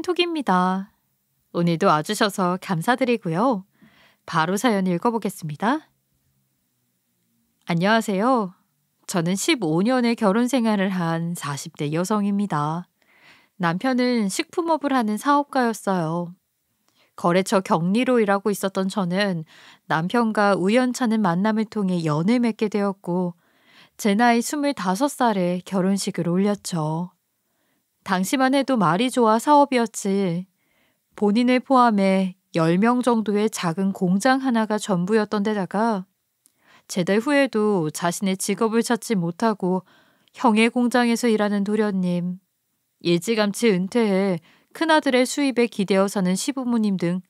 톡입니다. 오늘도 와주셔서 감사드리고요. 바로 사연 읽어보겠습니다. 안녕하세요. 저는 15년의 결혼 생활을 한 40대 여성입니다. 남편은 식품업을 하는 사업가였어요. 거래처 격리로 일하고 있었던 저는 남편과 우연찮은 만남을 통해 연을 맺게 되었고, 제 나이 25살에 결혼식을 올렸죠. 당시만 해도 말이 좋아 사업이었지. 본인을 포함해 10명 정도의 작은 공장 하나가 전부였던 데다가 제대 후에도 자신의 직업을 찾지 못하고 형의 공장에서 일하는 도련님, 일찌감치 은퇴해 큰아들의 수입에 기대어 사는 시부모님 등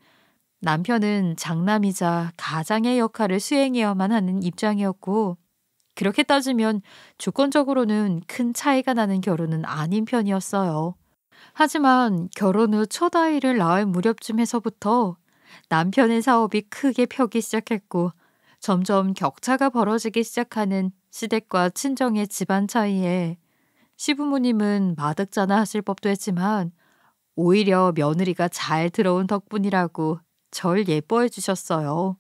남편은 장남이자 가장의 역할을 수행해야만 하는 입장이었고, 그렇게 따지면 조건적으로는 큰 차이가 나는 결혼은 아닌 편이었어요. 하지만 결혼 후 첫 아이를 낳을 무렵쯤에서부터 남편의 사업이 크게 펴기 시작했고, 점점 격차가 벌어지기 시작하는 시댁과 친정의 집안 차이에 시부모님은 마득자나 하실 법도 했지만 오히려 며느리가 잘 들어온 덕분이라고 절 예뻐해 주셨어요.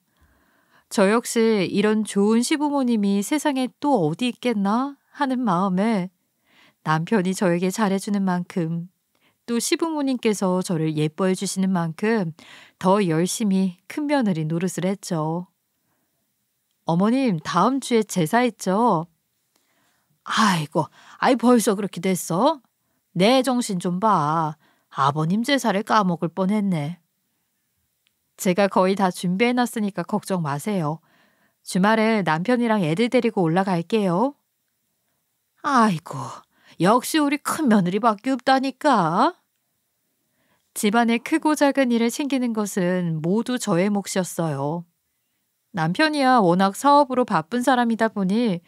저 역시 이런 좋은 시부모님이 세상에 또 어디 있겠나 하는 마음에 남편이 저에게 잘해주는 만큼, 또 시부모님께서 저를 예뻐해 주시는 만큼 더 열심히 큰며느리 노릇을 했죠. 어머님, 다음 주에 제사 있죠? 아이고, 벌써 그렇게 됐어? 내 정신 좀 봐. 아버님 제사를 까먹을 뻔했네. 제가 거의 다 준비해놨으니까 걱정 마세요. 주말에 남편이랑 애들 데리고 올라갈게요. 아이고, 역시 우리 큰며느리밖에 없다니까. 집안의 크고 작은 일을 챙기는 것은 모두 저의 몫이었어요. 남편이야 워낙 사업으로 바쁜 사람이다 보니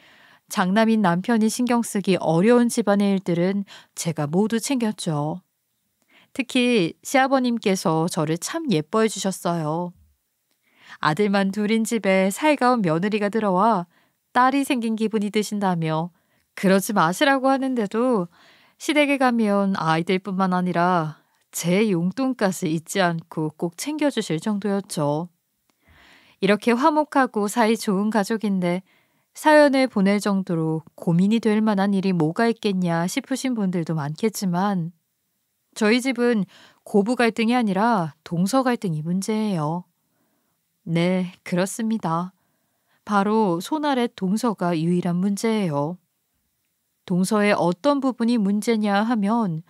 장남인 남편이 신경 쓰기 어려운 집안의 일들은 제가 모두 챙겼죠. 특히 시아버님께서 저를 참 예뻐해 주셨어요. 아들만 둘인 집에 살가운 며느리가 들어와 딸이 생긴 기분이 드신다며 그러지 마시라고 하는데도 시댁에 가면 아이들뿐만 아니라 제 용돈까지 잊지 않고 꼭 챙겨주실 정도였죠. 이렇게 화목하고 사이 좋은 가족인데 사연을 보낼 정도로 고민이 될 만한 일이 뭐가 있겠냐 싶으신 분들도 많겠지만, 저희 집은 고부 갈등이 아니라 동서 갈등이 문제예요. 네, 그렇습니다. 바로 손아래 동서가 유일한 문제예요. 동서의 어떤 부분이 문제냐 하면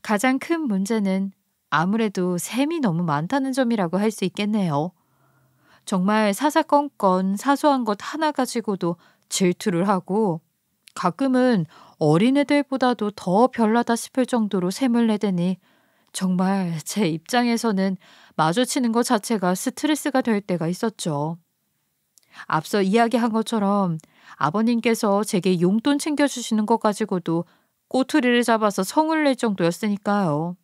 가장 큰 문제는 아무래도 셈이 너무 많다는 점이라고 할 수 있겠네요. 정말 사사건건 사소한 것 하나 가지고도 질투를 하고, 가끔은 어린애들보다도 더 별나다 싶을 정도로 셈을 내대니 정말 제 입장에서는 마주치는 것 자체가 스트레스가 될 때가 있었죠. 앞서 이야기한 것처럼 아버님께서 제게 용돈 챙겨주시는 것 가지고도 꼬투리를 잡아서 성을 낼 정도였으니까요.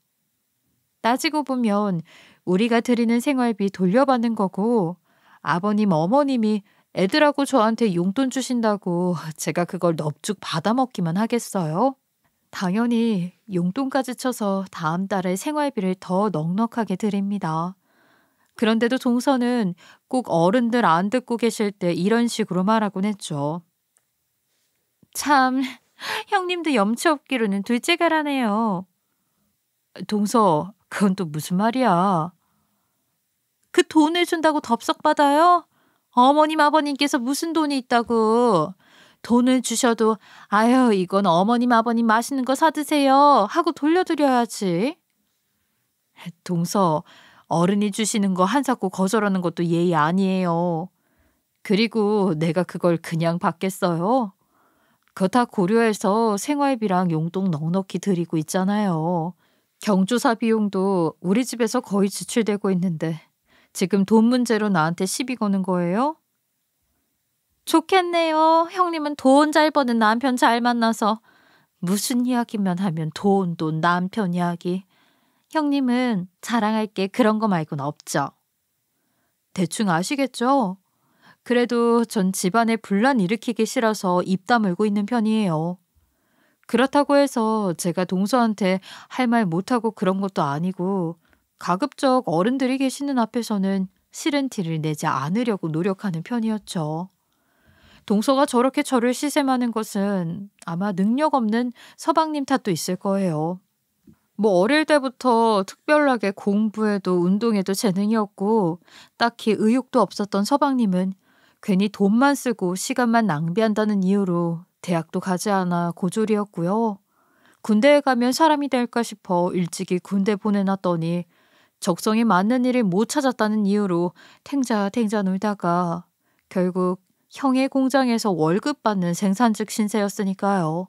따지고 보면 우리가 드리는 생활비 돌려받는 거고, 아버님, 어머님이 애들하고 저한테 용돈 주신다고 제가 그걸 넙죽 받아먹기만 하겠어요? 당연히 용돈까지 쳐서 다음 달에 생활비를 더 넉넉하게 드립니다. 그런데도 동서는 꼭 어른들 안 듣고 계실 때 이런 식으로 말하곤 했죠. 참, 형님도 염치 없기로는 둘째가라네요. 동서, 그건 또 무슨 말이야? 그 돈을 준다고 덥석 받아요? 어머님, 아버님께서 무슨 돈이 있다고. 돈을 주셔도 아유, 이건 어머님, 아버님 맛있는 거 사드세요 하고 돌려드려야지. 동서, 어른이 주시는 거 한사코 거절하는 것도 예의 아니에요. 그리고 내가 그걸 그냥 받겠어요? 그거 다 고려해서 생활비랑 용돈 넉넉히 드리고 있잖아요. 경조사 비용도 우리 집에서 거의 지출되고 있는데 지금 돈 문제로 나한테 시비 거는 거예요? 좋겠네요. 형님은 돈 잘 버는 남편 잘 만나서. 무슨 이야기만 하면 돈, 남편 이야기. 형님은 자랑할 게 그런 거 말고는 없죠. 대충 아시겠죠? 그래도 전 집안에 분란 일으키기 싫어서 입 다물고 있는 편이에요. 그렇다고 해서 제가 동서한테 할 말 못하고 그런 것도 아니고 가급적 어른들이 계시는 앞에서는 싫은 티를 내지 않으려고 노력하는 편이었죠. 동서가 저렇게 저를 시샘하는 것은 아마 능력 없는 서방님 탓도 있을 거예요. 뭐 어릴 때부터 특별하게 공부에도 운동에도 재능이 없고 딱히 의욕도 없었던 서방님은 괜히 돈만 쓰고 시간만 낭비한다는 이유로 대학도 가지 않아 고졸이었고요. 군대에 가면 사람이 될까 싶어 일찍이 군대 보내놨더니 적성에 맞는 일을 못 찾았다는 이유로 탱자탱자 놀다가 결국 형의 공장에서 월급 받는 생산직 신세였으니까요.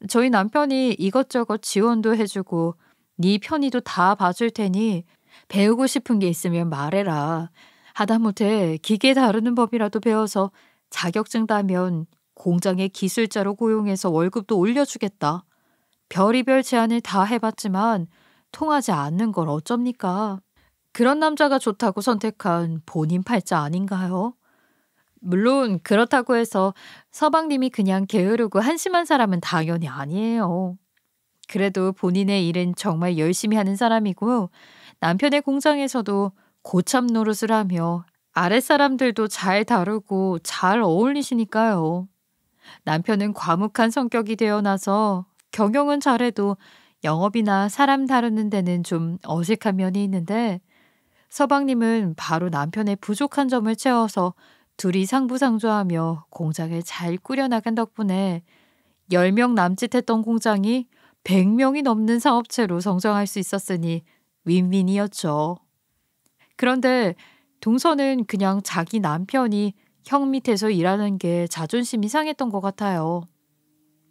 저희 남편이 이것저것 지원도 해주고 네 편의도 다 봐줄 테니 배우고 싶은 게 있으면 말해라. 하다못해 기계 다루는 법이라도 배워서 자격증 따면 공장의 기술자로 고용해서 월급도 올려주겠다. 별의별 제안을 다 해봤지만 통하지 않는 걸 어쩝니까? 그런 남자가 좋다고 선택한 본인 팔자 아닌가요? 물론 그렇다고 해서 서방님이 그냥 게으르고 한심한 사람은 당연히 아니에요. 그래도 본인의 일은 정말 열심히 하는 사람이고 남편의 공장에서도 고참 노릇을 하며 아랫사람들도 잘 다루고 잘 어울리시니까요. 남편은 과묵한 성격이 되어나서 경영은 잘해도 영업이나 사람 다루는 데는 좀 어색한 면이 있는데 서방님은 바로 남편의 부족한 점을 채워서 둘이 상부상조하며 공장을 잘 꾸려나간 덕분에 10명 남짓했던 공장이 100명이 넘는 사업체로 성장할 수 있었으니 윈윈이었죠. 그런데 동서는 그냥 자기 남편이 형 밑에서 일하는 게 자존심이 상했던 것 같아요.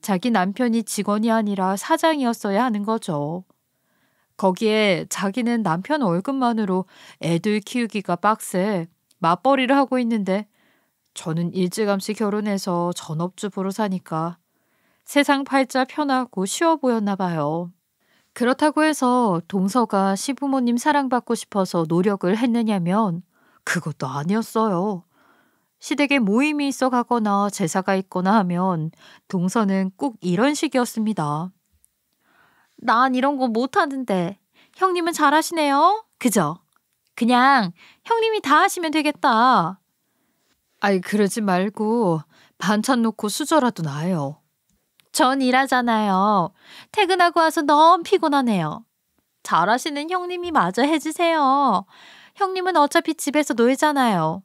자기 남편이 직원이 아니라 사장이었어야 하는 거죠. 거기에 자기는 남편 월급만으로 애들 키우기가 빡세 맞벌이를 하고 있는데 저는 일찌감치 결혼해서 전업주부로 사니까 세상 팔자 편하고 쉬워 보였나 봐요. 그렇다고 해서 동서가 시부모님 사랑받고 싶어서 노력을 했느냐면 그것도 아니었어요. 시댁에 모임이 있어 가거나 제사가 있거나 하면 동서는 꼭 이런 식이었습니다. 난 이런 거 못하는데 형님은 잘하시네요. 그죠? 그냥 형님이 다 하시면 되겠다. 아이 그러지 말고 반찬 놓고 수저라도 놔요. 전 일하잖아요. 퇴근하고 와서 너무 피곤하네요. 잘하시는 형님이 마저 해주세요. 형님은 어차피 집에서 놀잖아요.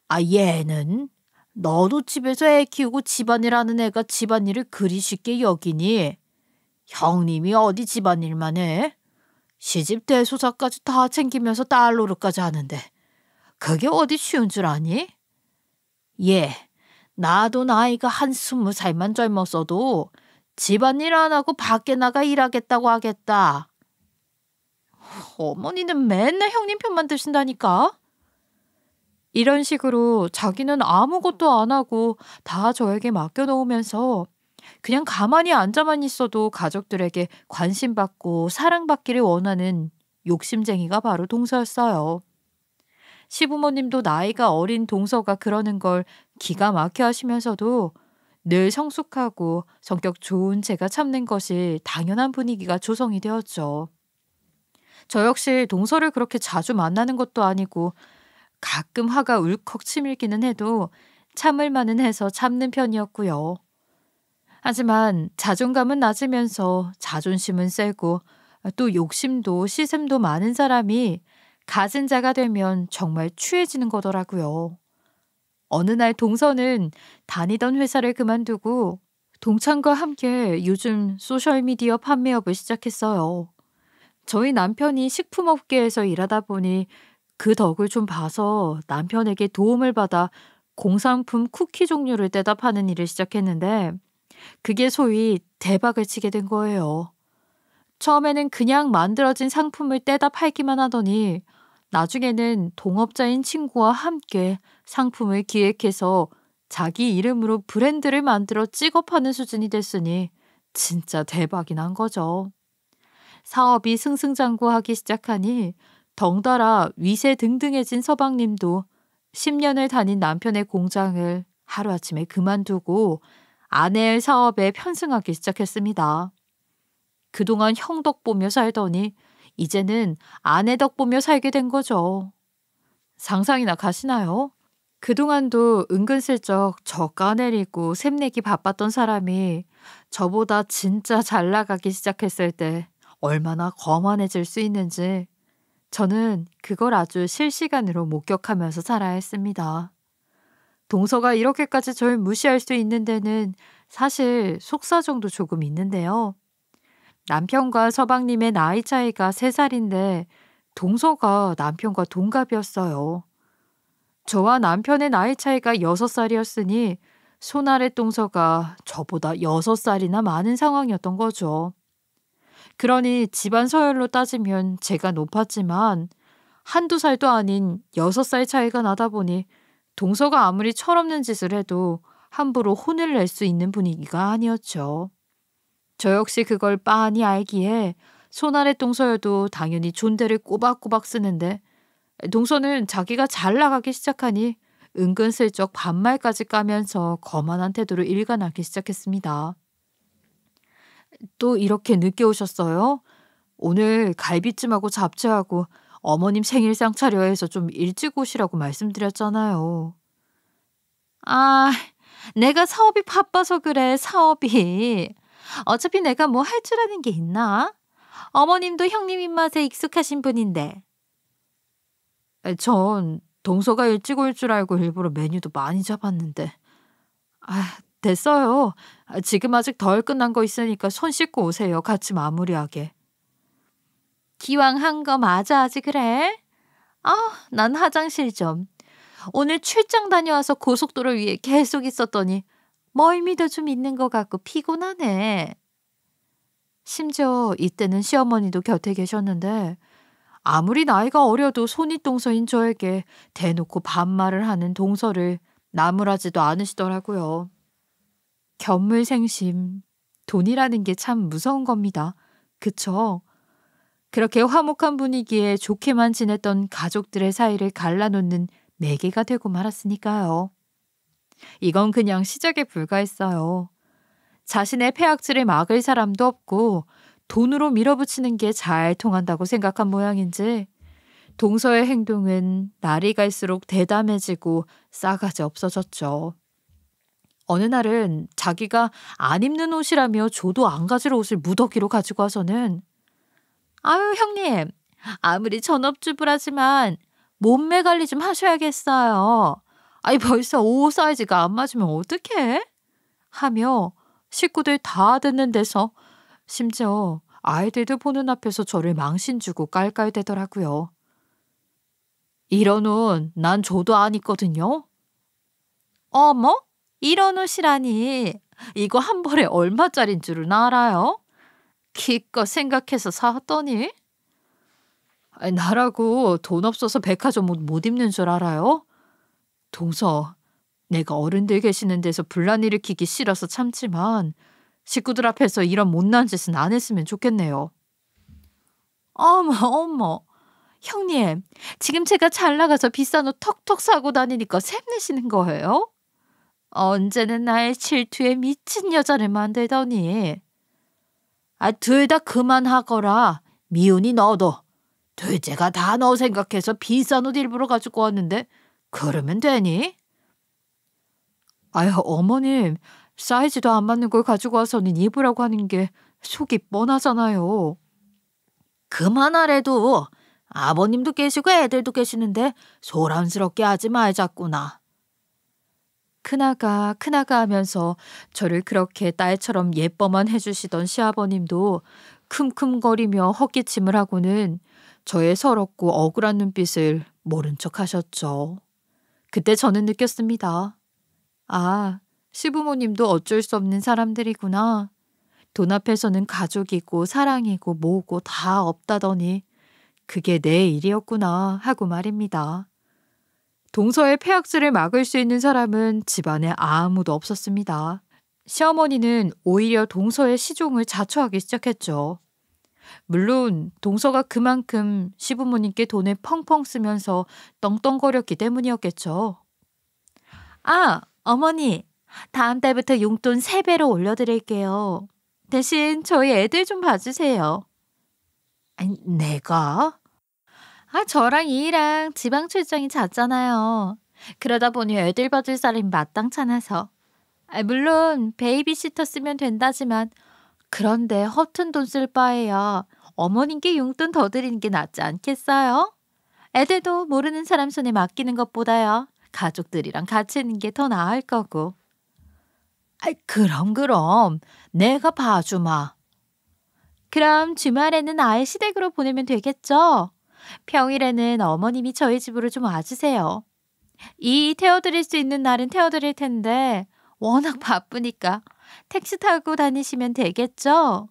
아 얘는 너도 집에서 애 키우고 집안일 하는 애가 집안일을 그리 쉽게 여기니? 형님이 어디 집안일만 해? 시집 대소사까지 다 챙기면서 딸 노릇까지 하는데 그게 어디 쉬운 줄 아니? 예, 나도 나이가 한 20살만 젊었어도 집안일 안 하고 밖에 나가 일하겠다고 하겠다. 어머니는 맨날 형님 편만 드신다니까? 이런 식으로 자기는 아무것도 안 하고 다 저에게 맡겨놓으면서 그냥 가만히 앉아만 있어도 가족들에게 관심받고 사랑받기를 원하는 욕심쟁이가 바로 동서였어요. 시부모님도 나이가 어린 동서가 그러는 걸 기가 막혀 하시면서도 늘 성숙하고 성격 좋은 제가 참는 것이 당연한 분위기가 조성이 되었죠. 저 역시 동서를 그렇게 자주 만나는 것도 아니고 가끔 화가 울컥 치밀기는 해도 참을 만은 해서 참는 편이었고요. 하지만 자존감은 낮으면서 자존심은 세고 또 욕심도 시샘도 많은 사람이 가진 자가 되면 정말 추해지는 거더라고요. 어느 날 동서는 다니던 회사를 그만두고 동창과 함께 요즘 소셜미디어 판매업을 시작했어요. 저희 남편이 식품업계에서 일하다 보니 그 덕을 좀 봐서 남편에게 도움을 받아 공산품 쿠키 종류를 떼다 파는 일을 시작했는데 그게 소위 대박을 치게 된 거예요. 처음에는 그냥 만들어진 상품을 떼다 팔기만 하더니 나중에는 동업자인 친구와 함께 상품을 기획해서 자기 이름으로 브랜드를 만들어 찍어 파는 수준이 됐으니 진짜 대박이 난 거죠. 사업이 승승장구하기 시작하니 덩달아 위세등등해진 서방님도 10년을 다닌 남편의 공장을 하루아침에 그만두고 아내의 사업에 편승하기 시작했습니다. 그동안 형 덕 보며 살더니 이제는 아내 덕 보며 살게 된 거죠. 상상이나 가시나요? 그동안도 은근슬쩍 저 까내리고 샘내기 바빴던 사람이 저보다 진짜 잘 나가기 시작했을 때 얼마나 거만해질 수 있는지 저는 그걸 아주 실시간으로 목격하면서 살아야 했습니다. 동서가 이렇게까지 절 무시할 수 있는 데는 사실 속사정도 조금 있는데요. 남편과 서방님의 나이 차이가 3살인데 동서가 남편과 동갑이었어요. 저와 남편의 나이 차이가 6살이었으니 손아래 동서가 저보다 6살이나 많은 상황이었던 거죠. 그러니 집안 서열로 따지면 제가 높았지만 한두 살도 아닌 6살 차이가 나다 보니 동서가 아무리 철없는 짓을 해도 함부로 혼을 낼 수 있는 분위기가 아니었죠. 저 역시 그걸 빤히 알기에 손아래 동서여도 당연히 존대를 꼬박꼬박 쓰는데 동서는 자기가 잘 나가기 시작하니 은근슬쩍 반말까지 까면서 거만한 태도를 일관하기 시작했습니다. 또 이렇게 늦게 오셨어요? 오늘 갈비찜하고 잡채하고 어머님 생일상 차려야 해서 좀 일찍 오시라고 말씀드렸잖아요. 아, 내가 사업이 바빠서 그래, 사업이. 어차피 내가 뭐 할 줄 아는 게 있나? 어머님도 형님 입맛에 익숙하신 분인데. 전 동서가 일찍 올 줄 알고 일부러 메뉴도 많이 잡았는데. 됐어요. 지금 아직 덜 끝난 거 있으니까 손 씻고 오세요. 같이 마무리하게. 기왕 한 거 마저 하지 그래? 난 화장실 좀. 오늘 출장 다녀와서 고속도로 위에 계속 있었더니 멀미도 좀 있는 것 같고 피곤하네. 심지어 이때는 시어머니도 곁에 계셨는데 아무리 나이가 어려도 손윗동서인 저에게 대놓고 반말을 하는 동서를 나무라지도 않으시더라고요. 견물생심, 돈이라는 게 참 무서운 겁니다. 그쵸? 그렇게 화목한 분위기에 좋게만 지냈던 가족들의 사이를 갈라놓는 매개가 되고 말았으니까요. 이건 그냥 시작에 불과했어요. 자신의 폐악질을 막을 사람도 없고 돈으로 밀어붙이는 게 잘 통한다고 생각한 모양인지 동서의 행동은 날이 갈수록 대담해지고 싸가지 없어졌죠. 어느 날은 자기가 안 입는 옷이라며 줘도 안 가질 옷을 무더기로 가지고 와서는 아유 형님, 아무리 전업주부라지만 몸매 관리 좀 하셔야겠어요. 벌써 옷 사이즈가 안 맞으면 어떡해? 하며 식구들 다 듣는 데서 심지어 아이들도 보는 앞에서 저를 망신 주고 깔깔대더라고요. 이런 옷 난 줘도 안 입거든요. 어머? 이런 옷이라니. 이거 한 벌에 얼마짜린 줄은 알아요? 기껏 생각해서 샀더니. 나라고 돈 없어서 백화점 옷 못 입는 줄 알아요? 동서, 내가 어른들 계시는 데서 분란 일으키기 싫어서 참지만 식구들 앞에서 이런 못난 짓은 안 했으면 좋겠네요. 어머. 형님, 지금 제가 잘 나가서 비싼 옷 턱턱 사고 다니니까 샘내시는 거예요? 언제는 날 질투에 미친 여자를 만들더니. 둘 다 그만하거라. 미운이 너도. 둘째가 다 너 생각해서 비싼 옷 일부러 가지고 왔는데 그러면 되니? 어머님, 사이즈도 안 맞는 걸 가지고 와서는 입으라고 하는 게 속이 뻔하잖아요. 그만하래도 아버님도 계시고 애들도 계시는데 소란스럽게 하지 말자꾸나. 큰아가 하면서 저를 그렇게 딸처럼 예뻐만 해주시던 시아버님도 킁킁거리며 헛기침을 하고는 저의 서럽고 억울한 눈빛을 모른 척 하셨죠. 그때 저는 느꼈습니다. 시부모님도 어쩔 수 없는 사람들이구나. 돈 앞에서는 가족이고 사랑이고 뭐고 다 없다더니 그게 내 일이었구나 하고 말입니다. 동서의 폐악질을 막을 수 있는 사람은 집안에 아무도 없었습니다. 시어머니는 오히려 동서의 시종을 자초하기 시작했죠. 물론 동서가 그만큼 시부모님께 돈을 펑펑 쓰면서 떵떵거렸기 때문이었겠죠. 어머니, 다음 달부터 용돈 3배로 올려드릴게요. 대신 저희 애들 좀 봐주세요. 아니, 내가? 저랑 이랑 지방 출장이 잦잖아요. 그러다 보니 애들 봐줄 사람이 마땅찮아서. 물론 베이비시터 쓰면 된다지만 그런데 허튼 돈 쓸 바에야 어머님께 용돈 더 드리는 게 낫지 않겠어요? 애들도 모르는 사람 손에 맡기는 것보다야 가족들이랑 같이 있는 게 더 나을 거고. 그럼 내가 봐주마. 그럼 주말에는 아예 시댁으로 보내면 되겠죠? 평일에는 어머님이 저희 집으로 좀 와주세요. 이 태워드릴 수 있는 날은 태워드릴 텐데 워낙 바쁘니까 택시 타고 다니시면 되겠죠?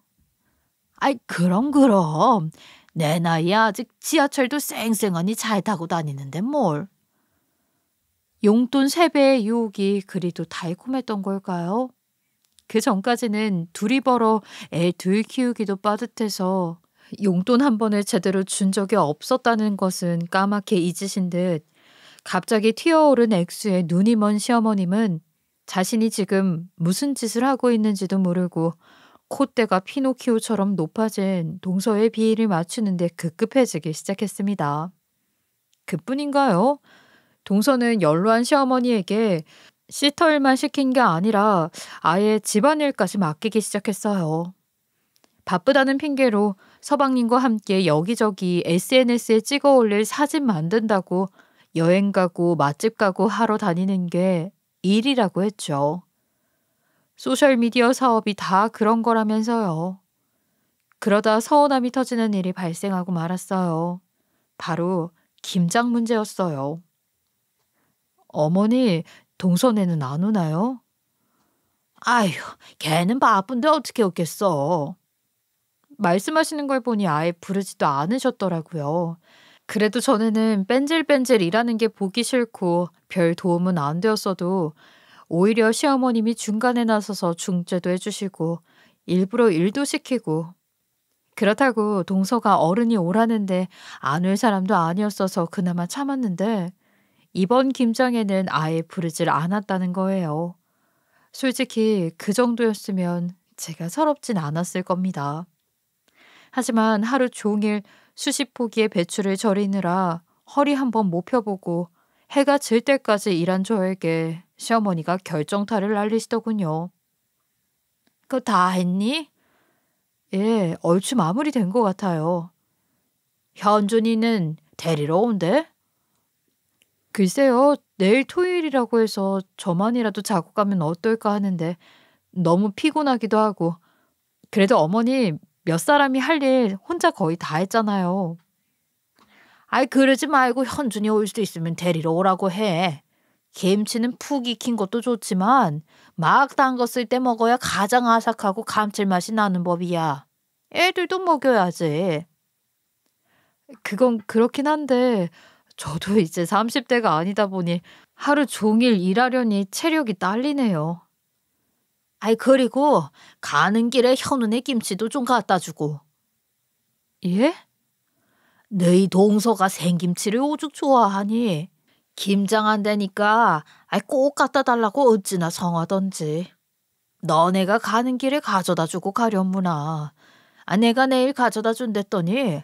그럼. 내 나이에 아직 지하철도 쌩쌩하니 잘 타고 다니는데 뭘. 용돈 3배의 유혹이 그리도 달콤했던 걸까요? 그 전까지는 둘이 벌어 애 둘 키우기도 빠듯해서 용돈 한 번을 제대로 준 적이 없었다는 것은 까맣게 잊으신 듯 갑자기 튀어오른 액수에 눈이 먼 시어머님은 자신이 지금 무슨 짓을 하고 있는지도 모르고 콧대가 피노키오처럼 높아진 동서의 비위를 맞추는데 급급해지기 시작했습니다. 그뿐인가요? 동서는 연로한 시어머니에게 시터일만 시킨 게 아니라 아예 집안일까지 맡기기 시작했어요. 바쁘다는 핑계로 서방님과 함께 여기저기 SNS에 찍어 올릴 사진 만든다고 여행 가고 맛집 가고 하러 다니는 게 일이라고 했죠. 소셜미디어 사업이 다 그런 거라면서요. 그러다 서운함이 터지는 일이 발생하고 말았어요. 바로 김장 문제였어요. 어머니, 동선에는 안 오나요? 아휴, 걔는 바쁜데 어떻게 오겠어. 말씀하시는 걸 보니 아예 부르지도 않으셨더라고요. 그래도 전에는 뺀질뺀질 일하는 게 보기 싫고 별 도움은 안 되었어도 오히려 시어머님이 중간에 나서서 중재도 해주시고 일부러 일도 시키고 그렇다고 동서가 어른이 오라는데 안 올 사람도 아니었어서 그나마 참았는데 이번 김장에는 아예 부르질 않았다는 거예요. 솔직히 그 정도였으면 제가 서럽진 않았을 겁니다. 하지만 하루 종일 수십 포기의 배추를 절이느라 허리 한번 못 펴보고 해가 질 때까지 일한 저에게 시어머니가 결정타를 날리시더군요. 그거 다 했니? 예, 얼추 마무리된 것 같아요. 현준이는 데리러 온대? 글쎄요, 내일 토요일이라고 해서 저만이라도 자고 가면 어떨까 하는데 너무 피곤하기도 하고 그래도 어머니 몇 사람이 할 일 혼자 거의 다 했잖아요. 그러지 말고 현준이 올 수 있으면 데리러 오라고 해. 김치는 푹 익힌 것도 좋지만 막 담갔을 때 먹어야 가장 아삭하고 감칠맛이 나는 법이야. 애들도 먹여야지. 그건 그렇긴 한데 저도 이제 30대가 아니다 보니 하루 종일 일하려니 체력이 딸리네요. 그리고 가는 길에 현운의 김치도 좀 갖다 주고. 예? 너희 동서가 생김치를 오죽 좋아하니 김장 안 되니까 꼭 갖다 달라고 어찌나 성하던지. 너네가 가는 길에 가져다 주고 가련무나. 내가 내일 가져다 준댔더니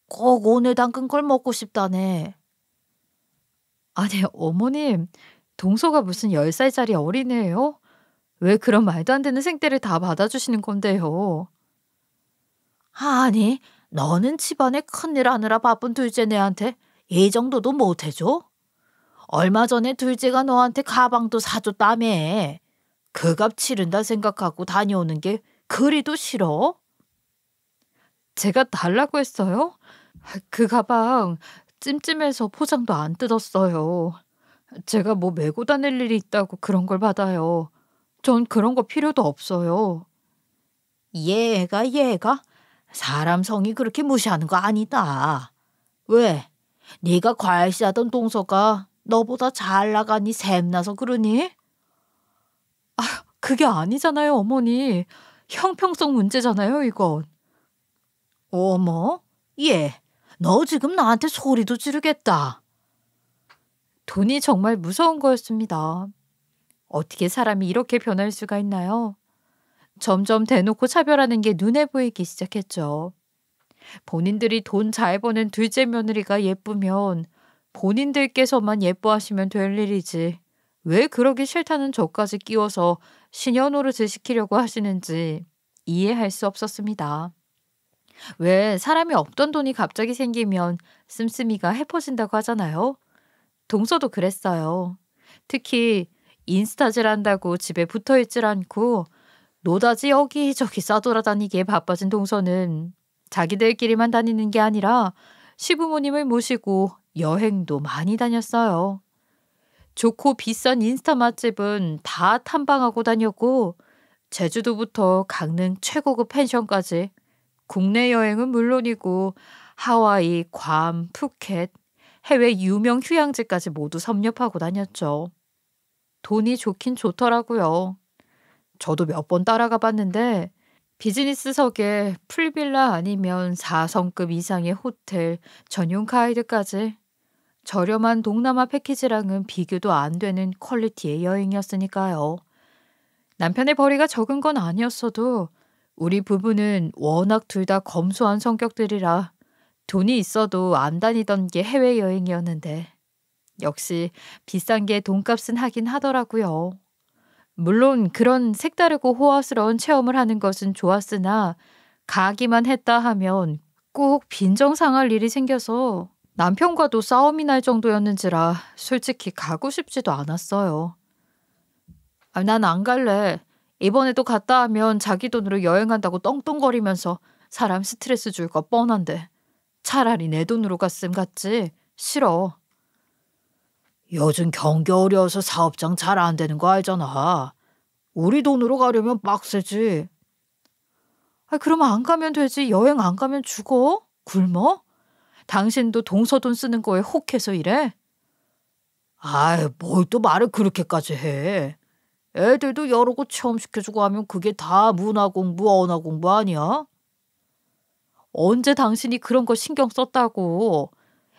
꼭 오늘 담근 걸 먹고 싶다네. 아니 어머님, 동서가 무슨 10살짜리 어린애예요? 왜 그런 말도 안 되는 생떼를 다 받아주시는 건데요? 아니, 너는 집안에 큰일 하느라 바쁜 둘째네한테 이 정도도 못해줘? 얼마 전에 둘째가 너한테 가방도 사줬다며. 그 값 치른다 생각하고 다녀오는 게 그리도 싫어? 제가 달라고 했어요? 그 가방 찜찜해서 포장도 안 뜯었어요. 제가 뭐 메고 다닐 일이 있다고 그런 걸 받아요. 전 그런 거 필요도 없어요. 얘가 사람 성이 그렇게 무시하는 거 아니다. 왜? 네가 과일씨하던 동서가 너보다 잘 나가니 샘나서 그러니? 그게 아니잖아요, 어머니. 형평성 문제잖아요, 이건. 어머, 너 지금 나한테 소리도 지르겠다. 돈이 정말 무서운 거였습니다. 어떻게 사람이 이렇게 변할 수가 있나요? 점점 대놓고 차별하는 게 눈에 보이기 시작했죠. 본인들이 돈 잘 버는 둘째 며느리가 예쁘면 본인들께서만 예뻐하시면 될 일이지. 왜 그러기 싫다는 저까지 끼워서 신여노릇을 시키려고 하시는지 이해할 수 없었습니다. 왜 사람이 없던 돈이 갑자기 생기면 씀씀이가 해퍼진다고 하잖아요. 동서도 그랬어요. 특히 인스타질 한다고 집에 붙어있질 않고 노다지 여기저기 싸돌아다니기에 바빠진 동서는 자기들끼리만 다니는 게 아니라 시부모님을 모시고 여행도 많이 다녔어요. 좋고 비싼 인스타 맛집은 다 탐방하고 다녔고 제주도부터 강릉 최고급 펜션까지 국내 여행은 물론이고 하와이, 괌, 푸켓, 해외 유명 휴양지까지 모두 섭렵하고 다녔죠. 돈이 좋긴 좋더라고요. 저도 몇 번 따라가 봤는데 비즈니스석에 풀빌라 아니면 4성급 이상의 호텔, 전용 가이드까지 저렴한 동남아 패키지랑은 비교도 안 되는 퀄리티의 여행이었으니까요. 남편의 벌이가 적은 건 아니었어도 우리 부부는 워낙 둘 다 검소한 성격들이라 돈이 있어도 안 다니던 게 해외여행이었는데 역시 비싼 게 돈값은 하긴 하더라고요. 물론 그런 색다르고 호화스러운 체험을 하는 것은 좋았으나 가기만 했다 하면 꼭 빈정상할 일이 생겨서 남편과도 싸움이 날 정도였는지라 솔직히 가고 싶지도 않았어요. 난 안 갈래. 이번에도 갔다 하면 자기 돈으로 여행한다고 떵떵거리면서 사람 스트레스 줄 거 뻔한데 차라리 내 돈으로 갔음 같지? 싫어. 요즘 경기 어려워서 사업장 잘 안 되는 거 알잖아. 우리 돈으로 가려면 빡세지. 그러면 안 가면 되지. 여행 안 가면 죽어? 굶어? 당신도 동서 돈 쓰는 거에 혹해서 이래? 뭘 또 말을 그렇게까지 해. 애들도 여러 곳 체험 시켜주고 하면 그게 다 문화 공부, 언어 공부 아니야? 언제 당신이 그런 거 신경 썼다고.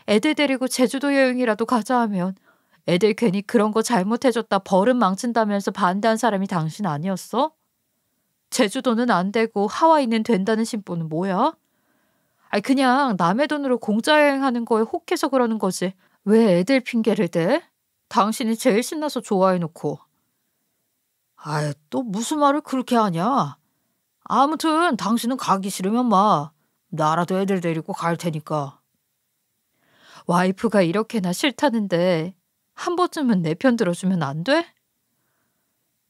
애들 데리고 제주도 여행이라도 가자 하면 애들 괜히 그런 거 잘못해줬다 버릇 망친다면서 반대한 사람이 당신 아니었어? 제주도는 안 되고 하와이는 된다는 심보는 뭐야? 그냥 남의 돈으로 공짜 여행하는 거에 혹해서 그러는 거지. 왜 애들 핑계를 대? 당신이 제일 신나서 좋아해놓고. 또 무슨 말을 그렇게 하냐? 아무튼 당신은 가기 싫으면 나라도 애들 데리고 갈 테니까. 와이프가 이렇게나 싫다는데 한 번쯤은 내 편 들어주면 안 돼?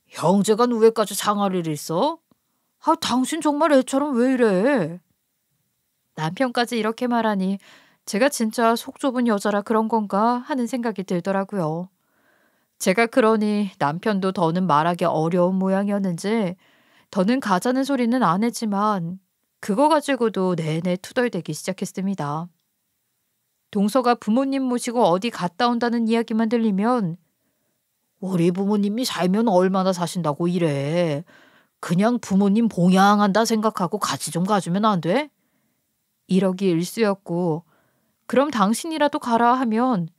형제가 누구까지 상할 일이 있어? 당신 정말 애처럼 왜 이래? 남편까지 이렇게 말하니 제가 진짜 속 좁은 여자라 그런 건가 하는 생각이 들더라고요. 제가 그러니 남편도 더는 말하기 어려운 모양이었는지 더는 가자는 소리는 안 했지만 그거 가지고도 내내 투덜대기 시작했습니다. 동서가 부모님 모시고 어디 갔다 온다는 이야기만 들리면 우리 부모님이 살면 얼마나 사신다고 이래. 그냥 부모님 봉양한다 생각하고 같이 좀 가주면 안 돼? 이러기 일쑤였고 그럼 당신이라도 가라 하면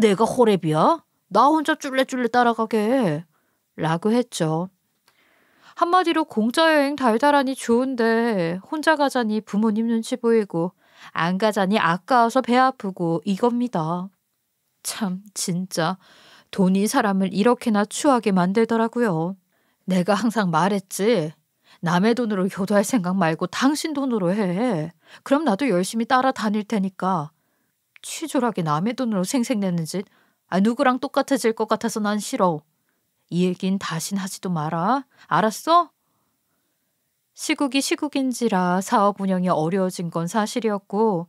내가 호랩이야? 나 혼자 쫄래쫄래 따라가게 라고 했죠. 한마디로 공짜 여행 달달하니 좋은데 혼자 가자니 부모님 눈치 보이고 안 가자니 아까워서 배 아프고 이겁니다. 참 진짜 돈이 사람을 이렇게나 추하게 만들더라고요. 내가 항상 말했지. 남의 돈으로 효도할 생각 말고 당신 돈으로 해. 그럼 나도 열심히 따라다닐 테니까. 치졸하게 남의 돈으로 생색내는 짓 누구랑 똑같아질 것 같아서 난 싫어. 이 얘긴 다신 하지도 마라. 알았어? 시국이 시국인지라 사업 운영이 어려워진 건 사실이었고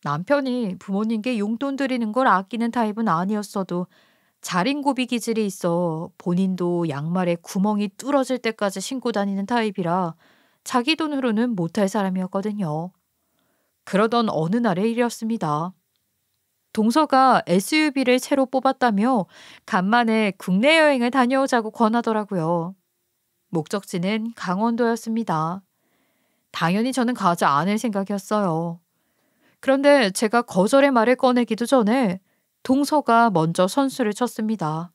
남편이 부모님께 용돈 드리는 걸 아끼는 타입은 아니었어도 자린고비 기질이 있어 본인도 양말에 구멍이 뚫어질 때까지 신고 다니는 타입이라 자기 돈으로는 못할 사람이었거든요. 그러던 어느 날의 일이었습니다. 동서가 SUV를 새로 뽑았다며 간만에 국내 여행을 다녀오자고 권하더라고요. 목적지는 강원도였습니다. 당연히 저는 가지 않을 생각이었어요. 그런데 제가 거절의 말을 꺼내기도 전에 동서가 먼저 선수를 쳤습니다.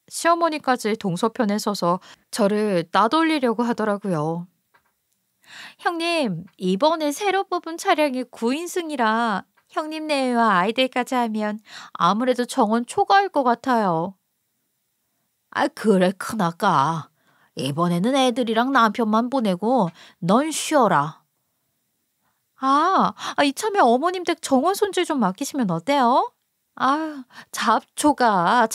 시어머니까지 동서편에 서서 저를 따돌리려고 하더라고요. 형님, 이번에 새로 뽑은 차량이 9인승이라 형님 내외와 아이들까지 하면 아무래도 정원 초과할 것 같아요. 아, 그래, 큰아까. 이번에는 애들이랑 남편만 보내고 넌 쉬어라. 이참에 어머님 댁 정원 손질 좀 맡기시면 어때요? 잡초가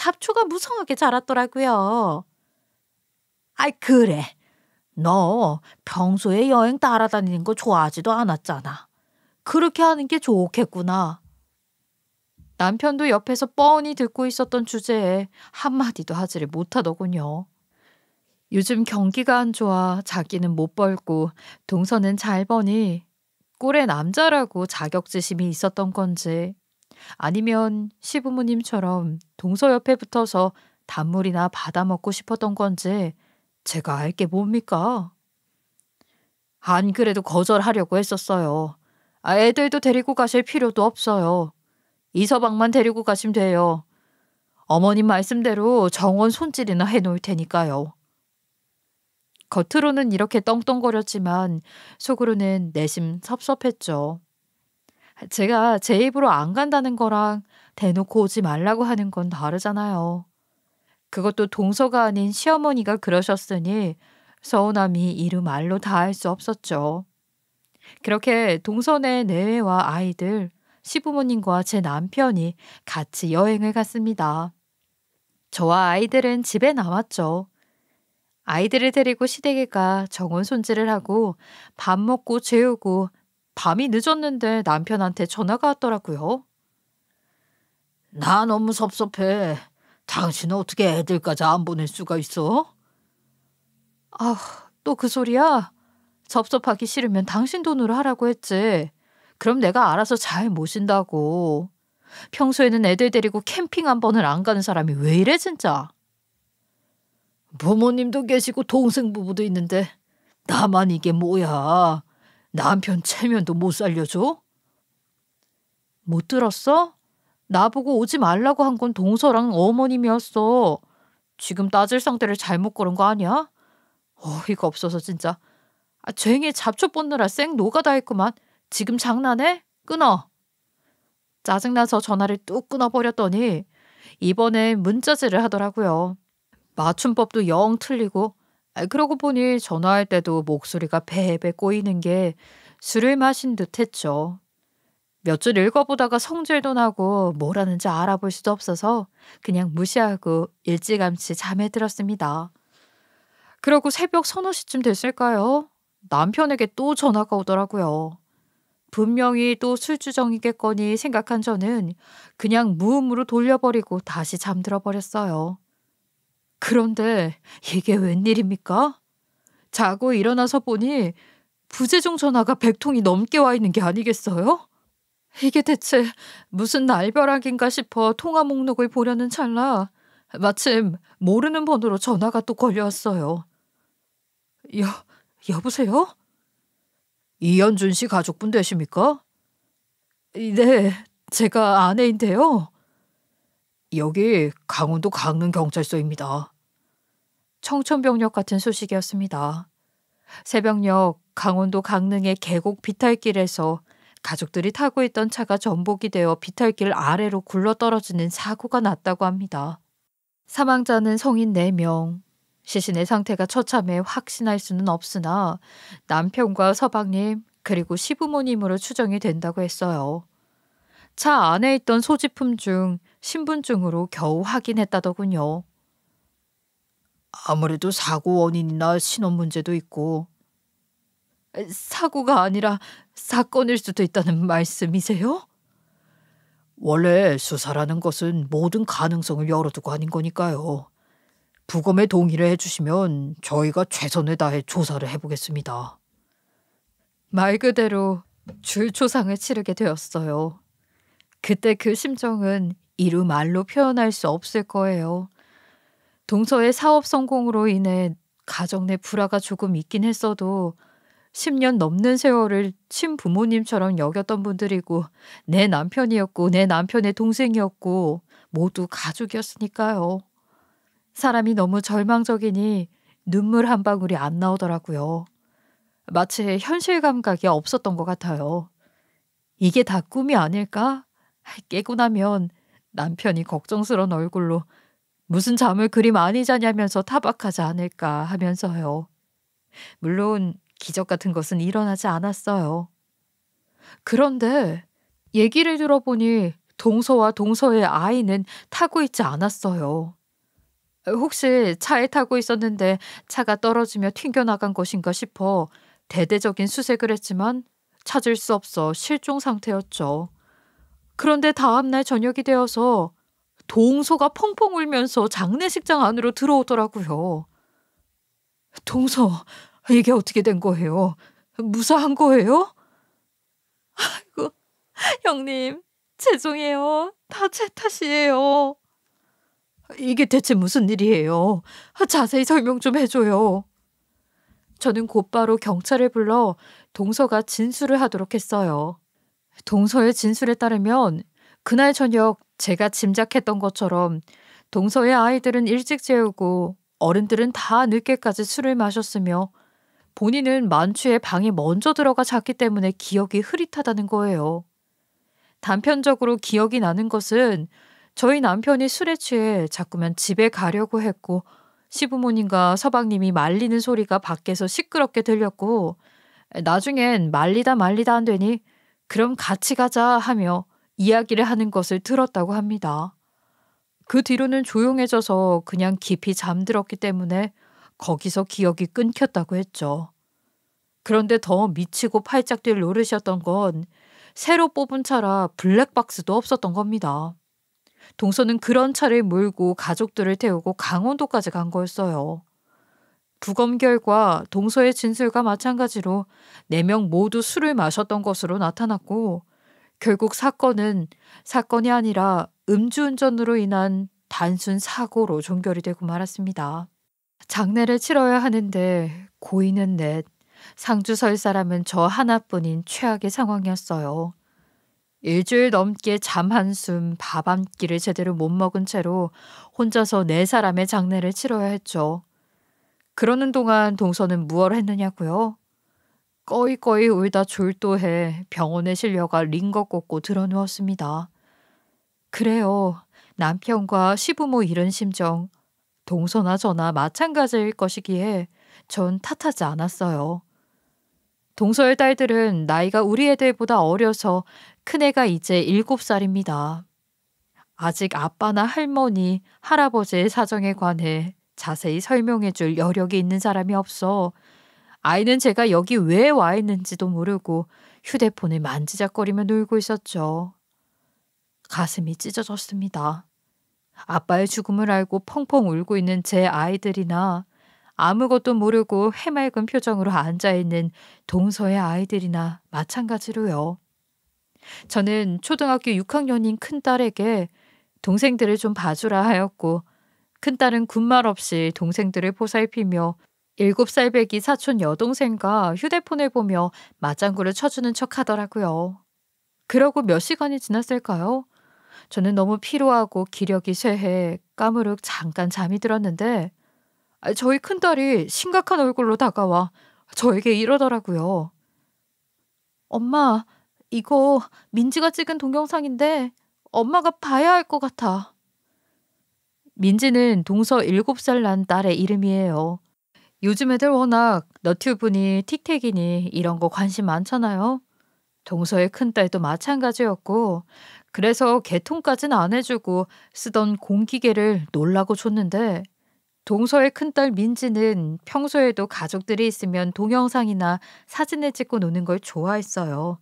무성하게 자랐더라고요. 아이, 그래. 너 평소에 여행 따라다니는 거 좋아하지도 않았잖아. 그렇게 하는 게 좋겠구나. 남편도 옆에서 뻔히 듣고 있었던 주제에 한마디도 하지를 못하더군요. 요즘 경기가 안 좋아 자기는 못 벌고 동서는 잘 버니 꼴의 남자라고 자격지심이 있었던 건지 아니면 시부모님처럼 동서 옆에 붙어서 단물이나 받아먹고 싶었던 건지 제가 알 게 뭡니까? 안 그래도 거절하려고 했었어요. 애들도 데리고 가실 필요도 없어요. 이서방만 데리고 가시면 돼요. 어머님 말씀대로 정원 손질이나 해놓을 테니까요. 겉으로는 이렇게 떵떵거렸지만 속으로는 내심 섭섭했죠. 제가 제 입으로 안 간다는 거랑 대놓고 오지 말라고 하는 건 다르잖아요. 그것도 동서가 아닌 시어머니가 그러셨으니 서운함이 이루 말로 다할 수 없었죠. 그렇게 동서네 내외와 아이들, 시부모님과 제 남편이 같이 여행을 갔습니다. 저와 아이들은 집에 남았죠. 아이들을 데리고 시댁에 가 정원 손질을 하고 밥 먹고 재우고 밤이 늦었는데 남편한테 전화가 왔더라고요. 나 너무 섭섭해. 당신은 어떻게 애들까지 안 보낼 수가 있어? 또 그 소리야? 섭섭하기 싫으면 당신 돈으로 하라고 했지. 그럼 내가 알아서 잘 모신다고. 평소에는 애들 데리고 캠핑 한 번을 안 가는 사람이 왜 이래 진짜. 부모님도 계시고 동생 부부도 있는데 나만 이게 뭐야. 남편 체면도 못 살려줘? 못 들었어? 나보고 오지 말라고 한 건 동서랑 어머님이었어. 지금 따질 상대를 잘못 고른 거 아니야? 어이가 없어서 진짜. 쟁이 잡초 뽑느라 쌩 노가다 했구만. 지금 장난해? 끊어. 짜증나서 전화를 뚝 끊어버렸더니 이번엔 문자질을 하더라고요. 맞춤법도 영 틀리고 그러고 보니 전화할 때도 목소리가 베베 꼬이는 게 술을 마신 듯 했죠. 몇 줄 읽어보다가 성질도 나고 뭘 하는지 알아볼 수도 없어서 그냥 무시하고 일찌감치 잠에 들었습니다. 그러고 새벽 서너 시쯤 됐을까요? 남편에게 또 전화가 오더라고요. 분명히 또 술주정이겠거니 생각한 저는 그냥 무음으로 돌려버리고 다시 잠들어 버렸어요. 그런데 이게 웬일입니까? 자고 일어나서 보니 부재중 전화가 100통이 넘게 와 있는 게 아니겠어요? 이게 대체 무슨 날벼락인가 싶어 통화 목록을 보려는 찰나 마침 모르는 번호로 전화가 또 걸려왔어요. 여보세요? 이현준 씨 가족분 되십니까? 네, 제가 아내인데요. 여기 강원도 강릉경찰서입니다. 청천벽력 같은 소식이었습니다. 새벽녘 강원도 강릉의 계곡 비탈길에서 가족들이 타고 있던 차가 전복이 되어 비탈길 아래로 굴러떨어지는 사고가 났다고 합니다. 사망자는 성인 4명. 시신의 상태가 처참해 확신할 수는 없으나 남편과 서방님 그리고 시부모님으로 추정이 된다고 했어요. 차 안에 있던 소지품 중 신분증으로 겨우 확인했다더군요. 아무래도 사고 원인이나 신원 문제도 있고. 사고가 아니라 사건일 수도 있다는 말씀이세요? 원래 수사라는 것은 모든 가능성을 열어두고 하는 거니까요. 부검에 동의를 해주시면 저희가 최선을 다해 조사를 해보겠습니다. 말 그대로 줄초상을 치르게 되었어요. 그때 그 심정은 이루 말로 표현할 수 없을 거예요. 동서의 사업 성공으로 인해 가정 내 불화가 조금 있긴 했어도 10년 넘는 세월을 친부모님처럼 여겼던 분들이고 내 남편이었고 내 남편의 동생이었고 모두 가족이었으니까요. 사람이 너무 절망적이니 눈물 한 방울이 안 나오더라고요. 마치 현실 감각이 없었던 것 같아요. 이게 다 꿈이 아닐까? 깨고 나면 남편이 걱정스러운 얼굴로 무슨 잠을 그리 많이 자냐면서 타박하지 않을까 하면서요. 물론 기적 같은 것은 일어나지 않았어요. 그런데 얘기를 들어보니 동서와 동서의 아이는 타고 있지 않았어요. 혹시 차에 타고 있었는데 차가 떨어지며 튕겨나간 것인가 싶어 대대적인 수색을 했지만 찾을 수 없어 실종 상태였죠. 그런데 다음날 저녁이 되어서 동서가 펑펑 울면서 장례식장 안으로 들어오더라고요. 동서, 이게 어떻게 된 거예요? 무사한 거예요? 아이고, 형님, 죄송해요. 다 제 탓이에요. 이게 대체 무슨 일이에요? 자세히 설명 좀 해줘요. 저는 곧바로 경찰을 불러 동서가 진술을 하도록 했어요. 동서의 진술에 따르면 그날 저녁 제가 짐작했던 것처럼 동서의 아이들은 일찍 재우고 어른들은 다 늦게까지 술을 마셨으며 본인은 만취해 방에 먼저 들어가 잤기 때문에 기억이 흐릿하다는 거예요. 단편적으로 기억이 나는 것은 저희 남편이 술에 취해 자꾸만 집에 가려고 했고 시부모님과 서방님이 말리는 소리가 밖에서 시끄럽게 들렸고 나중엔 말리다 안 되니 그럼 같이 가자 하며 이야기를 하는 것을 들었다고 합니다. 그 뒤로는 조용해져서 그냥 깊이 잠들었기 때문에 거기서 기억이 끊겼다고 했죠. 그런데 더 미치고 팔짝 뛸 노릇이었던 건 새로 뽑은 차라 블랙박스도 없었던 겁니다. 동서는 그런 차를 몰고 가족들을 태우고 강원도까지 간 거였어요. 부검 결과 동서의 진술과 마찬가지로 4명 모두 술을 마셨던 것으로 나타났고 결국 사건은 사건이 아니라 음주운전으로 인한 단순 사고로 종결이 되고 말았습니다. 장례를 치러야 하는데 고인은 넷, 상주 설 사람은 저 하나뿐인 최악의 상황이었어요. 일주일 넘게 잠 한숨, 밥 한 끼를 제대로 못 먹은 채로 혼자서 4사람의 장례를 치러야 했죠. 그러는 동안 동서는 무얼 했느냐고요? 꺼이꺼이 울다 졸도해 병원에 실려가 링거 꽂고 드러누웠습니다. 그래요. 남편과 시부모 잃은 심정, 동서나 저나 마찬가지일 것이기에 전 탓하지 않았어요. 동서의 딸들은 나이가 우리 애들보다 어려서 큰애가 이제 7살입니다. 아직 아빠나 할머니, 할아버지의 사정에 관해 자세히 설명해 줄 여력이 있는 사람이 없어 아이는 제가 여기 왜 와 있는지도 모르고 휴대폰을 만지작거리며 놀고 있었죠. 가슴이 찢어졌습니다. 아빠의 죽음을 알고 펑펑 울고 있는 제 아이들이나 아무것도 모르고 해맑은 표정으로 앉아있는 동서의 아이들이나 마찬가지로요. 저는 초등학교 6학년인 큰딸에게 동생들을 좀 봐주라 하였고 큰딸은 군말 없이 동생들을 보살피며 7살 배기 사촌 여동생과 휴대폰을 보며 맞장구를 쳐주는 척 하더라고요. 그러고 몇 시간이 지났을까요? 저는 너무 피로하고 기력이 쇠해 까무룩 잠깐 잠이 들었는데 저희 큰딸이 심각한 얼굴로 다가와 저에게 이러더라고요. 엄마, 이거 민지가 찍은 동영상인데 엄마가 봐야 할 것 같아. 민지는 동서 7살 난 딸의 이름이에요. 요즘 애들 워낙 너튜브니 틱택이니 이런 거 관심 많잖아요. 동서의 큰딸도 마찬가지였고 그래서 개통까지는 안 해주고 쓰던 공기계를 놀라고 줬는데 동서의 큰딸 민지는 평소에도 가족들이 있으면 동영상이나 사진을 찍고 노는 걸 좋아했어요.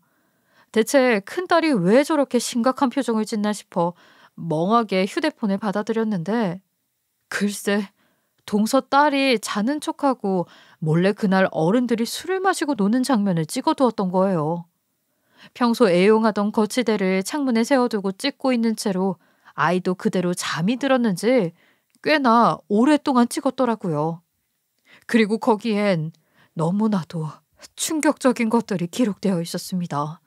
대체 큰딸이 왜 저렇게 심각한 표정을 짓나 싶어 멍하게 휴대폰을 받아들였는데 글쎄 동서 딸이 자는 척하고 몰래 그날 어른들이 술을 마시고 노는 장면을 찍어두었던 거예요. 평소 애용하던 거치대를 창문에 세워두고 찍고 있는 채로 아이도 그대로 잠이 들었는지 꽤나 오랫동안 찍었더라고요. 그리고 거기엔 너무나도 충격적인 것들이 기록되어 있었습니다.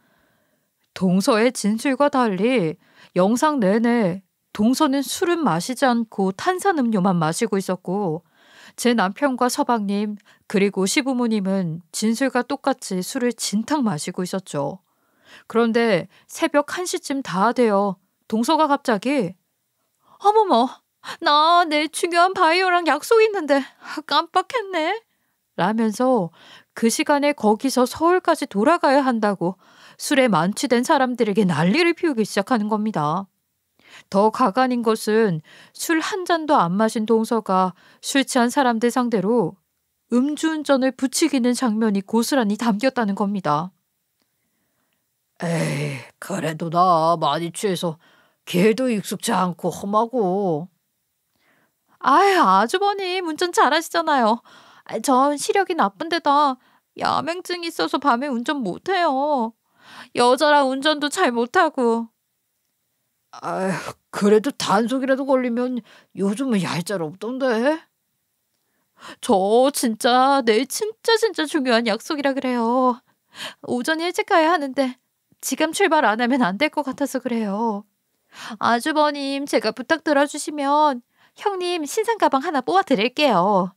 동서의 진술과 달리 영상 내내 동서는 술은 마시지 않고 탄산음료만 마시고 있었고 제 남편과 서방님 그리고 시부모님은 진술과 똑같이 술을 진탕 마시고 있었죠. 그런데 새벽 1시쯤 다 되어 동서가 갑자기 어머머, 나 내일 중요한 바이오랑 약속 있는데 깜빡했네 라면서 그 시간에 거기서 서울까지 돌아가야 한다고 술에 만취된 사람들에게 난리를 피우기 시작하는 겁니다. 더 가관인 것은 술 한 잔도 안 마신 동서가 술 취한 사람들 상대로 음주운전을 부추기는 장면이 고스란히 담겼다는 겁니다. 에이, 그래도 나 많이 취해서 걔도 익숙지 않고 험하고. 아유, 아주버님 운전 잘하시잖아요. 전 시력이 나쁜데다 야맹증이 있어서 밤에 운전 못해요. 여자랑 운전도 잘 못하고. 아휴, 그래도 단속이라도 걸리면 요즘은 얄짤 없던데. 저 진짜 내일 진짜 중요한 약속이라 그래요. 오전 일찍 가야 하는데 지금 출발 안 하면 안 될 것 같아서 그래요. 아주버님 제가 부탁 들어주시면 형님 신상 가방 하나 뽑아 드릴게요.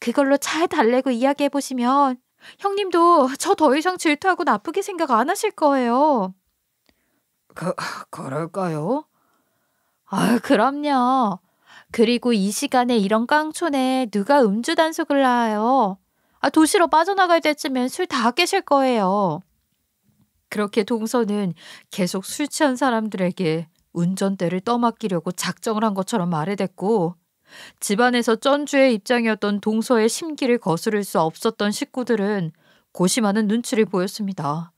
그걸로 잘 달래고 이야기해 보시면 형님도 저 더 이상 질투하고 나쁘게 생각 안 하실 거예요. 그럴까요? 아, 그럼요. 그리고 이 시간에 이런 깡촌에 누가 음주 단속을 하요. 도시로 빠져나갈 때쯤엔 술 다 깨실 거예요. 그렇게 동서는 계속 술 취한 사람들에게 운전대를 떠맡기려고 작정을 한 것처럼 말해댔고 집안에서 쩐주의 입장이었던 동서의 심기를 거스를 수 없었던 식구들은 고심하는 눈치를 보였습니다.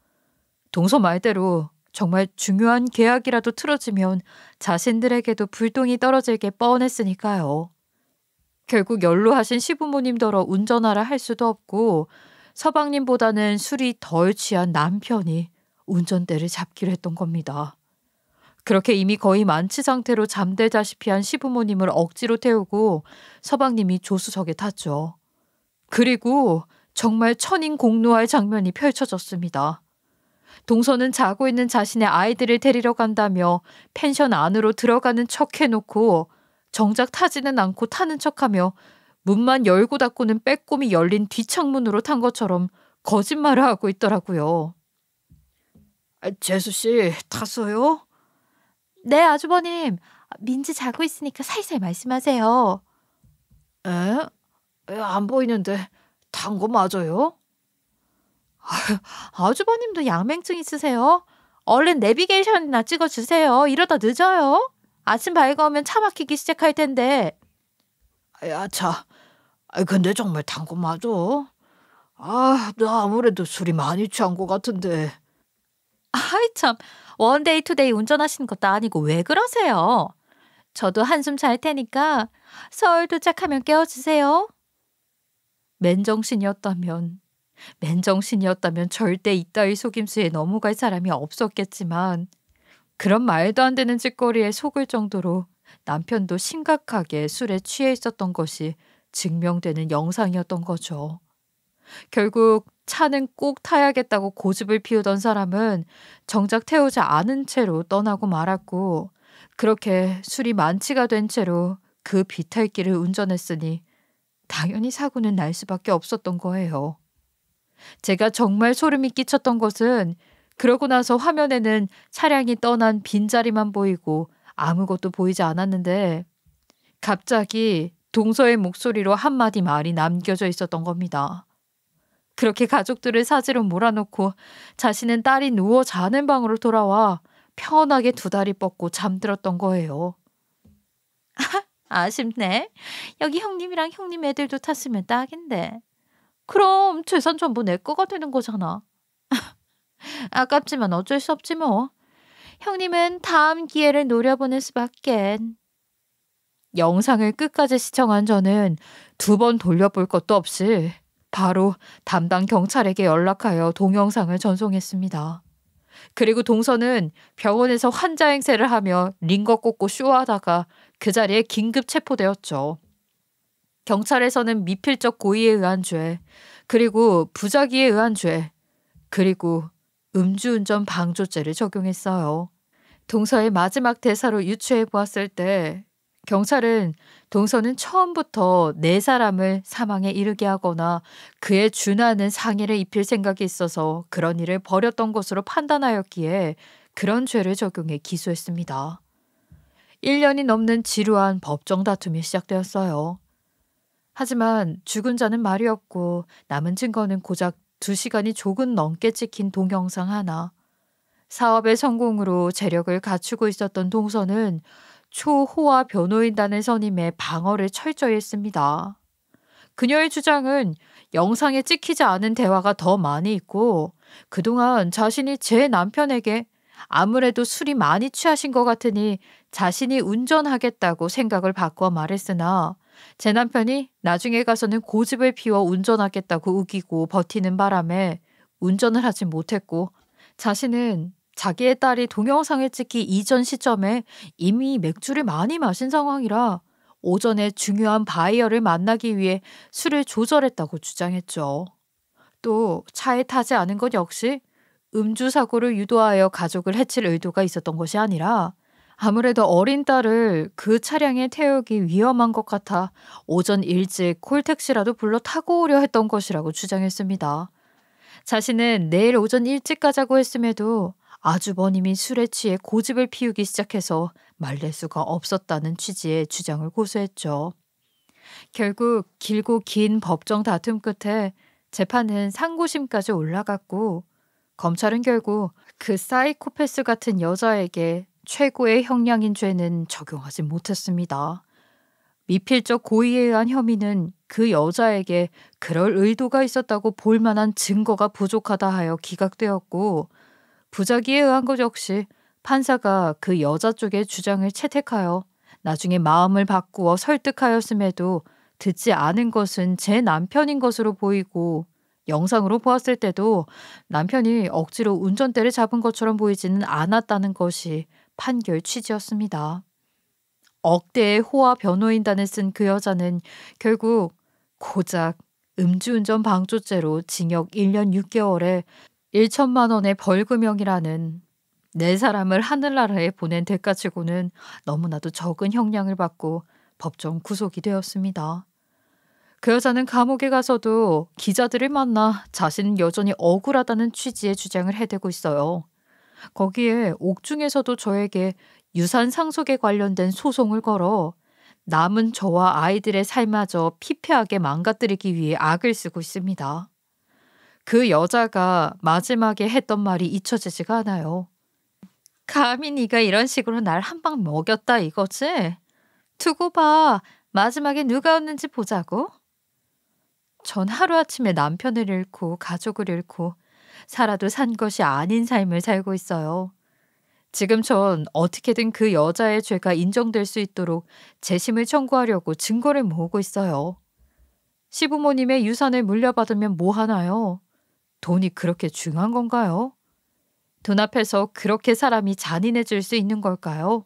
동서 말대로 정말 중요한 계약이라도 틀어지면 자신들에게도 불똥이 떨어질 게 뻔했으니까요. 결국 연로하신 시부모님더러 운전하라 할 수도 없고 서방님보다는 술이 덜 취한 남편이 운전대를 잡기로 했던 겁니다. 그렇게 이미 거의 만취 상태로 잠들다시피 한 시부모님을 억지로 태우고 서방님이 조수석에 탔죠. 그리고 정말 천인공노할 장면이 펼쳐졌습니다. 동서는 자고 있는 자신의 아이들을 데리러 간다며 펜션 안으로 들어가는 척 해놓고 정작 타지는 않고 타는 척하며 문만 열고 닫고는 빼꼼히 열린 뒷창문으로 탄 것처럼 거짓말을 하고 있더라고요. 재수 씨 탔어요? 네, 아주버님. 민지 자고 있으니까 살살 말씀하세요. 에? 안 보이는데 탄 거 맞아요? 아주버님도 양맹증 있으세요? 얼른 내비게이션이나 찍어주세요. 이러다 늦어요. 아침 밝으면 차 막히기 시작할 텐데. 야, 차. 근데 정말 탄 거 맞아? 나 아무래도 술이 많이 취한 것 같은데. 아이 참, 원데이 투데이 운전하시는 것도 아니고 왜 그러세요? 저도 한숨 잘 테니까 서울 도착하면 깨워주세요. 맨정신이었다면 절대 이따위 속임수에 넘어갈 사람이 없었겠지만 그런 말도 안 되는 짓거리에 속을 정도로 남편도 심각하게 술에 취해 있었던 것이 증명되는 영상이었던 거죠. 결국 차는 꼭 타야겠다고 고집을 피우던 사람은 정작 태우지 않은 채로 떠나고 말았고 그렇게 술이 만취가 된 채로 그 비탈길을 운전했으니 당연히 사고는 날 수밖에 없었던 거예요. 제가 정말 소름이 끼쳤던 것은 그러고 나서 화면에는 차량이 떠난 빈자리만 보이고 아무것도 보이지 않았는데 갑자기 동서의 목소리로 한마디 말이 남겨져 있었던 겁니다. 그렇게 가족들을 사지로 몰아놓고 자신은 딸이 누워 자는 방으로 돌아와 편하게 두 다리 뻗고 잠들었던 거예요. 아쉽네. 여기 형님이랑 형님 애들도 탔으면 딱인데. 그럼 재산 전부 내 거가 되는 거잖아. 아깝지만 어쩔 수 없지 뭐. 형님은 다음 기회를 노려보는 수밖엔. 영상을 끝까지 시청한 저는 2번 돌려볼 것도 없이 바로 담당 경찰에게 연락하여 동영상을 전송했습니다. 그리고 동서는 병원에서 환자 행세를 하며 링거 꽂고 쇼하다가 그 자리에 긴급 체포되었죠. 경찰에서는 미필적 고의에 의한 죄, 그리고 부작위에 의한 죄, 그리고 음주운전 방조죄를 적용했어요. 동서의 마지막 대사로 유추해 보았을 때 경찰은 동서는 처음부터 네 사람을 사망에 이르게 하거나 그에 준하는 상해를 입힐 생각이 있어서 그런 일을 벌였던 것으로 판단하였기에 그런 죄를 적용해 기소했습니다. 1년이 넘는 지루한 법정 다툼이 시작되었어요. 하지만 죽은 자는 말이 없고 남은 증거는 고작 2시간이 조금 넘게 찍힌 동영상 하나. 사업의 성공으로 재력을 갖추고 있었던 동서는 초호화 변호인단을 선임해 방어를 철저히 했습니다. 그녀의 주장은 영상에 찍히지 않은 대화가 더 많이 있고 그동안 자신이 제 남편에게 아무래도 술이 많이 취하신 것 같으니 자신이 운전하겠다고 생각을 바꿔 말했으나 제 남편이 나중에 가서는 고집을 피워 운전하겠다고 우기고 버티는 바람에 운전을 하지 못했고 자신은 자기의 딸이 동영상을 찍기 이전 시점에 이미 맥주를 많이 마신 상황이라 오전에 중요한 바이어를 만나기 위해 술을 조절했다고 주장했죠. 또 차에 타지 않은 것 역시 음주 사고를 유도하여 가족을 해칠 의도가 있었던 것이 아니라 아무래도 어린 딸을 그 차량에 태우기 위험한 것 같아 오전 일찍 콜택시라도 불러 타고 오려 했던 것이라고 주장했습니다. 자신은 내일 오전 일찍 가자고 했음에도 아주버님이 술에 취해 고집을 피우기 시작해서 말릴 수가 없었다는 취지의 주장을 고수했죠. 결국 길고 긴 법정 다툼 끝에 재판은 상고심까지 올라갔고 검찰은 결국 그 사이코패스 같은 여자에게 최고의 형량인 죄는 적용하지 못했습니다. 미필적 고의에 의한 혐의는 그 여자에게 그럴 의도가 있었다고 볼 만한 증거가 부족하다 하여 기각되었고 부작위에 의한 것 역시 판사가 그 여자 쪽의 주장을 채택하여 나중에 마음을 바꾸어 설득하였음에도 듣지 않은 것은 제 남편인 것으로 보이고 영상으로 보았을 때도 남편이 억지로 운전대를 잡은 것처럼 보이지는 않았다는 것이 판결 취지였습니다. 억대의 호화 변호인단을 쓴 그 여자는 결국 고작 음주운전 방조죄로 징역 1년 6개월에 1천만 원의 벌금형이라는 네 사람을 하늘나라에 보낸 대가치고는 너무나도 적은 형량을 받고 법정 구속이 되었습니다. 그 여자는 감옥에 가서도 기자들을 만나 자신은 여전히 억울하다는 취지의 주장을 해대고 있어요. 거기에 옥중에서도 저에게 유산 상속에 관련된 소송을 걸어 남은 저와 아이들의 삶마저 피폐하게 망가뜨리기 위해 악을 쓰고 있습니다. 그 여자가 마지막에 했던 말이 잊혀지지가 않아요. 감히 네가 이런 식으로 날 한 방 먹였다 이거지? 두고 봐. 마지막에 누가 웃는지 보자고. 전 하루아침에 남편을 잃고 가족을 잃고 살아도 산 것이 아닌 삶을 살고 있어요. 지금 전 어떻게든 그 여자의 죄가 인정될 수 있도록 재심을 청구하려고 증거를 모으고 있어요. 시부모님의 유산을 물려받으면 뭐 하나요? 돈이 그렇게 중요한 건가요? 돈 앞에서 그렇게 사람이 잔인해질 수 있는 걸까요?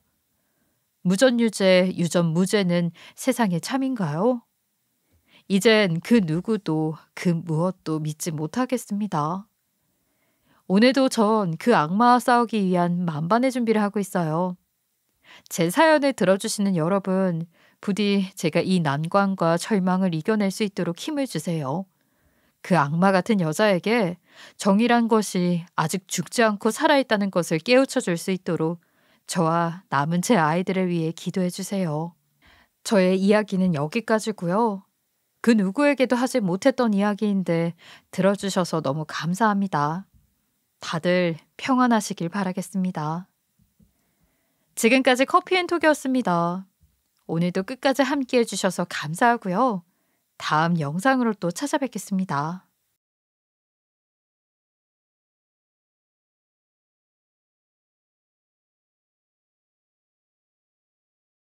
무전유죄, 유전무죄는 세상의 참인가요? 이젠 그 누구도 그 무엇도 믿지 못하겠습니다. 오늘도 전 그 악마와 싸우기 위한 만반의 준비를 하고 있어요. 제 사연을 들어주시는 여러분, 부디 제가 이 난관과 절망을 이겨낼 수 있도록 힘을 주세요. 그 악마 같은 여자에게 정의란 것이 아직 죽지 않고 살아있다는 것을 깨우쳐 줄 수 있도록 저와 남은 제 아이들을 위해 기도해 주세요. 저의 이야기는 여기까지고요. 그 누구에게도 하지 못했던 이야기인데 들어주셔서 너무 감사합니다. 다들 평안하시길 바라겠습니다. 지금까지 커피앤톡이었습니다. 오늘도 끝까지 함께 해주셔서 감사하고요. 다음 영상으로 또 찾아뵙겠습니다.